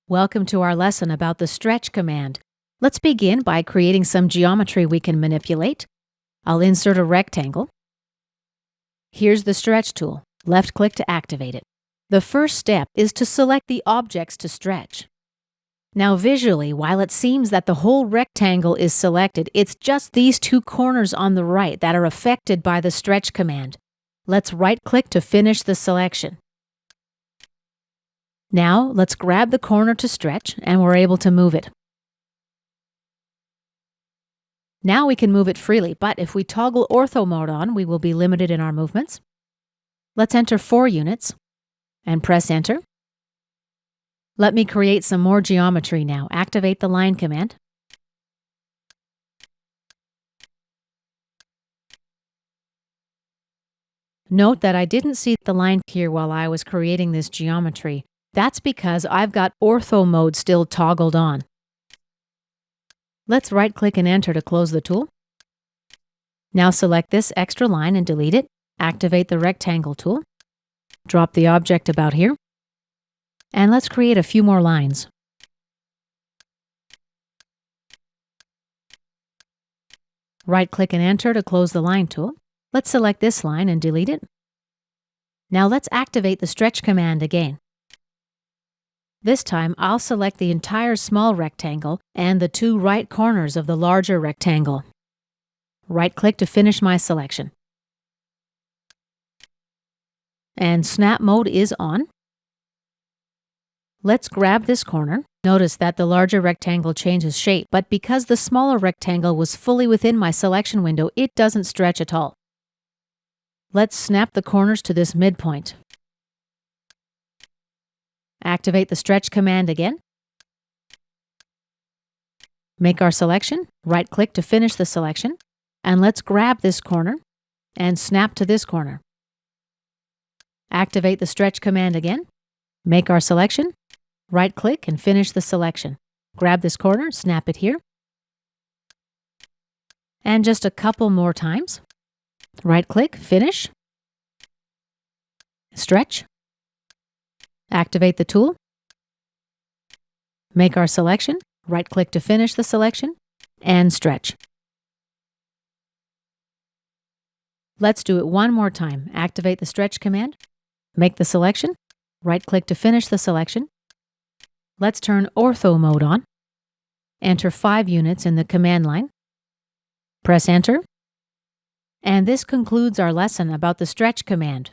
Welcome to our lesson about the stretch command. Let's begin by creating some geometry we can manipulate. I'll insert a rectangle. Here's the stretch tool. Left-click to activate it. The first step is to select the objects to stretch. Now visually, while it seems that the whole rectangle is selected, it's just these two corners on the right that are affected by the stretch command. Let's right-click to finish the selection. Now, let's grab the corner to stretch, and we're able to move it. Now we can move it freely, but if we toggle ortho mode on, we will be limited in our movements. Let's enter 4 units, and press enter. Let me create some more geometry now. Activate the line command. Note that I didn't see the line here while I was creating this geometry. That's because I've got ortho mode still toggled on. Let's right-click and enter to close the tool. Now select this extra line and delete it. Activate the rectangle tool. Drop the object about here. And let's create a few more lines. Right-click and enter to close the line tool. Let's select this line and delete it. Now let's activate the stretch command again. This time, I'll select the entire small rectangle and the 2 right corners of the larger rectangle. Right-click to finish my selection. And snap mode is on. Let's grab this corner. Notice that the larger rectangle changes shape, but because the smaller rectangle was fully within my selection window, it doesn't stretch at all. Let's snap the corners to this midpoint. Activate the stretch command again. Make our selection, right-click to finish the selection, and let's grab this corner and snap to this corner. Activate the stretch command again. Make our selection, right-click and finish the selection. Grab this corner, snap it here. And just a couple more times. Right-click, finish, stretch. Activate the tool. Make our selection, right-click to finish the selection, and stretch. Let's do it one more time. Activate the stretch command, make the selection, right-click to finish the selection. Let's turn ortho mode on. Enter 5 units in the command line. Press enter. And this concludes our lesson about the stretch command.